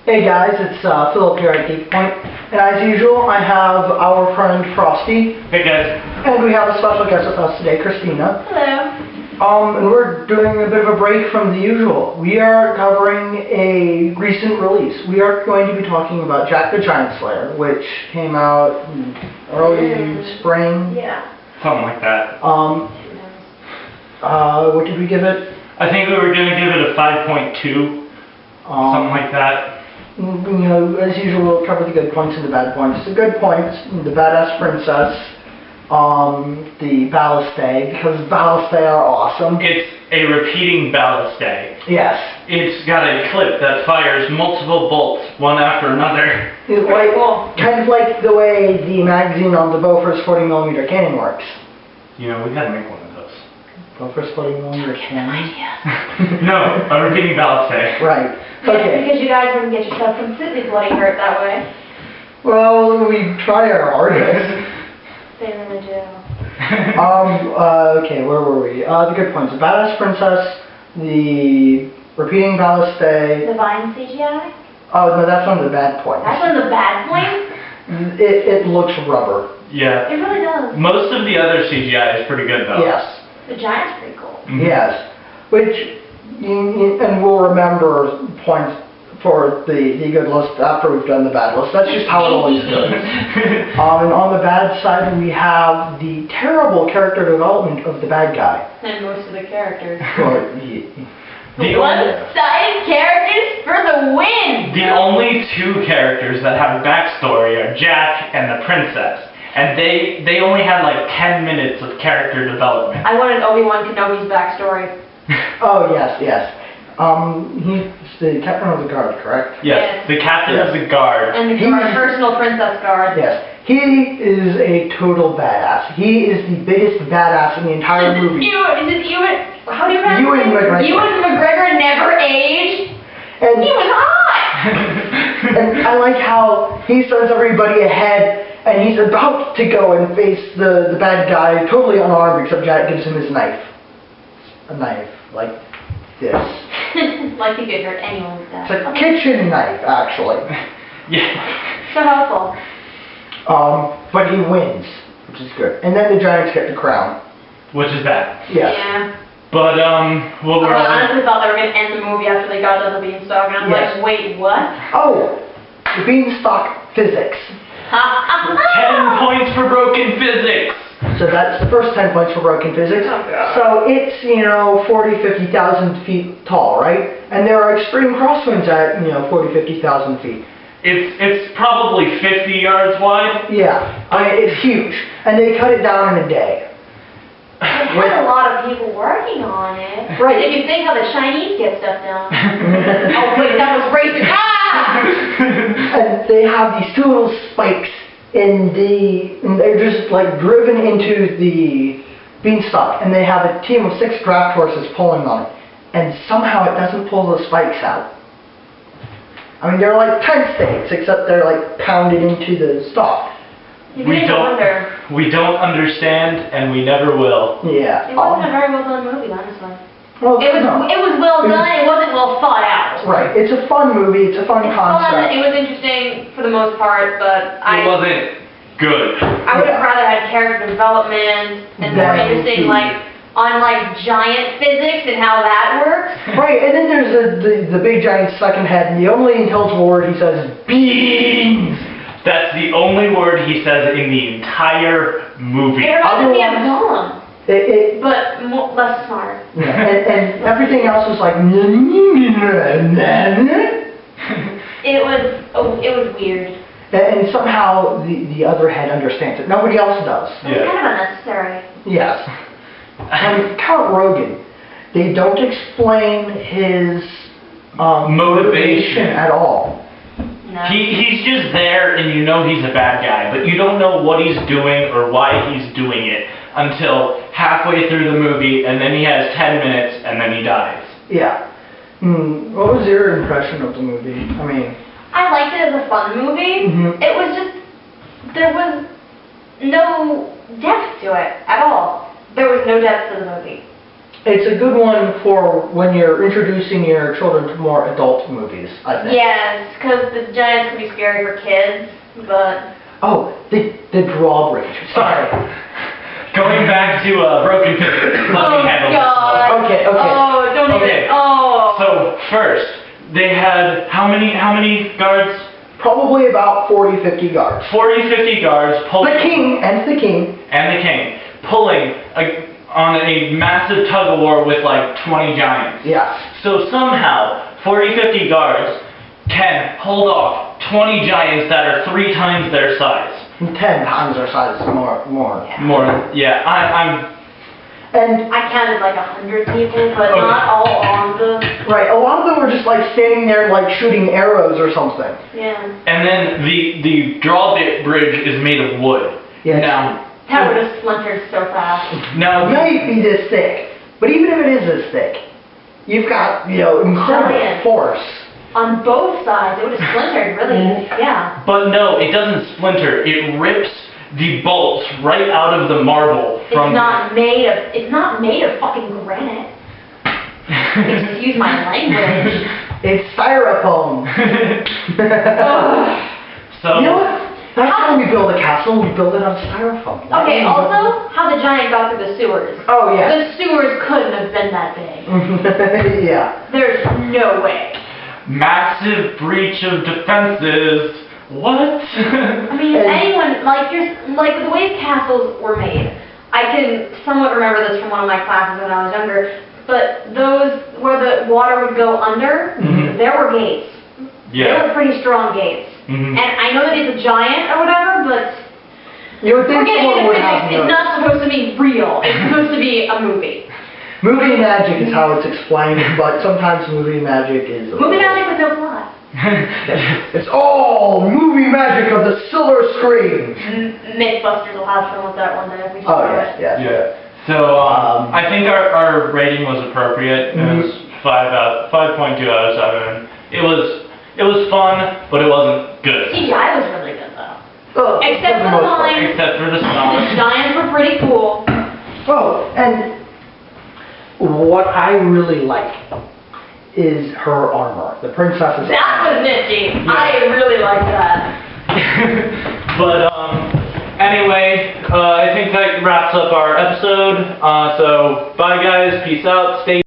Hey guys, it's Philip here at GeekPoint, and as usual, I have our friend Frosty. Hey guys. And we have a special guest with us today, Christina. Hello. And we're doing a bit of a break from the usual. We are covering a recent release. We are going to be talking about Jack the Giant Slayer, which came out in early spring. Yeah. Something like that. What did we give it? I think we were going to give it a 5.2. Something like that. You know, as usual, we'll cover the good points and the bad points. The good points, the badass princess, the balustae, because balustae are awesome. It's a repeating balustae. Yes. It's got a clip that fires multiple bolts, one after another. It's like, kind of like the way the magazine on the Bofors 40mm cannon works. You know, we gotta make one of those. Bofors 40mm cannon? No, a repeating balustae. Right. Yeah, Okay. because you guys wouldn't get yourself completely bloody hurt that way. Well, we try our hardest. They really do. Okay, where were we? The good points. The badass princess, the repeating balustae. The Vine CGI? Oh, no, that's one of the bad points. That's one of the bad points? It looks rubber. Yeah. It really does. Most of the other CGI is pretty good though. Yes. The giant's pretty cool. Mhm. Yes. Which, and we'll remember points for the good list after we've done the bad list. That's just how it always goes. And on the bad side, we have the terrible character development of the bad guy. And most of the characters. Or, The One-sided characters for the win! The only two characters that have a backstory are Jack and the princess. And they only had like 10 minutes of character development. I wanted Obi-Wan Kenobi's backstory. oh, yes, yes. He's the captain of the guard, correct? Yes, the captain of the guard. And the personal princess guard. Yes. He is a total badass. He is the biggest badass in the entire movie. Is it Ewan? How do you pronounce Ewan it? McGregor. Ewan McGregor never aged. And He was hot! And I like how he sends everybody ahead, and he's about to go and face the bad guy, totally unarmed, except Jack gives him his knife. A knife, like this. Like he could hurt anyone with that. It's a kitchen knife, actually. Yeah. So helpful. But he wins, which is good. And then the Giants get the crown. Which is that? Yes. Yeah. But, well, I honestly thought they were going to end the movie after they got to the beanstalk, and I'm Yes. like, wait, what? Oh, the beanstalk physics. 10 points for broken physics! So that's the first 10 points for broken physics. Oh, God. So it's, 40, 50,000 feet tall, right? And there are extreme crosswinds at, 40, 50,000 feet. It's probably 50 yards wide. Yeah, I mean, it's huge. And they cut it down in a day. They had a lot of people working on it. Right. And if you think how the Chinese get stuff done. Oh, wait, that was racist. Ah! And they have these two little spikes and they're just like driven into the beanstalk, and they have a team of 6 draft horses pulling on it, and somehow it doesn't pull the spikes out. I mean, they're like tent stakes, except they're like pounded into the stalk. You begin to wonder. We don't understand, and we never will. Yeah. It wasn't a very well done movie, honestly. Well, It was no. well done, it wasn't well thought out. Right. It's a fun movie. It's a fun It's concept. fun, it was interesting for the most part, but It wasn't good. I would have rather had character development and more That would interesting, be- on giant physics and how that works. Right, and then there's the big giant second head, and the only intelligible word he says is beans. That's the only word he says in the entire movie. It reminds me of Otherwise- Gollum, but less smart. Yeah, and everything else was like. It was weird. And somehow the other head understands it. Nobody else does. It was kind of unnecessary. Yes. Count Rogan, they don't explain his motivation at all. No. He's just there, and you know he's a bad guy, but you don't know what he's doing or why he's doing it until halfway through the movie, and then he has 10 minutes, and then he dies. Yeah. What was your impression of the movie? I mean... I liked it as a fun movie. Mhm. It was just, there was no depth to it at all. There was no depth to the movie. It's a good one for when you're introducing your children to more adult movies, I think. Yes, because the giants can be scary for kids, but... Oh, the drawbridge. Sorry. Going back to Broken Pictures. Let me handle this God. one. Okay. Oh, don't Okay. even... Oh. So, first, they had how many guards? Probably about 40, 50 guards. 40, 50 guards pulling... The king. And the king. Pulling on a massive tug-of-war with like 20 giants. Yeah. So somehow, 40, 50 guards can hold off 20 giants that are 3 times their size. 10 times our size, more. More, yeah, I'm... And, I counted like 100 people, but Okay. not all on the... right, a lot of them were just like standing there like shooting arrows or something. Yeah. And then the drawbridge is made of wood. Yes. Now, That would have splintered so fast. It now, might be this thick, but even if it is this thick, you've got, incredible Giant. force. On both sides, it would have splintered, really. Yeah. but no, it doesn't splinter. It rips the bolts right out of the marble from... It's not made of fucking granite. Excuse my language. It's styrofoam. Ugh. So, You know what? That's how we build a castle, we build it on styrofoam. Okay, also, how the giant got through the sewers. Oh, yeah. The sewers couldn't have been that big. Yeah. There's no way. massive breach of defenses. What? I mean, if anyone, like the way castles were made, I can somewhat remember this from one of my classes when I was younger, but those where the water would go under, there were gates. They were pretty strong gates. And I know that it's a giant or whatever, but you would think someone would have it's not supposed to be real. It's supposed to be a movie. Movie magic is how it's explained, but sometimes movie magic is... Movie magic with no plot. It's all movie magic of the silver screen. Mythbusters will have fun with that one day if we just Oh, do yes, it. yes. Yeah. So, I think our rating was appropriate. It was 5.2 out of 7. It was fun, but it wasn't good. CGI was really good though. Oh, Except for the lines. Except for the The songs. giants were pretty cool. Oh, and what I really like is her armor. The princess's That was nifty. I really liked that. But, anyway, I think that wraps up our episode. So, bye guys, peace out, stay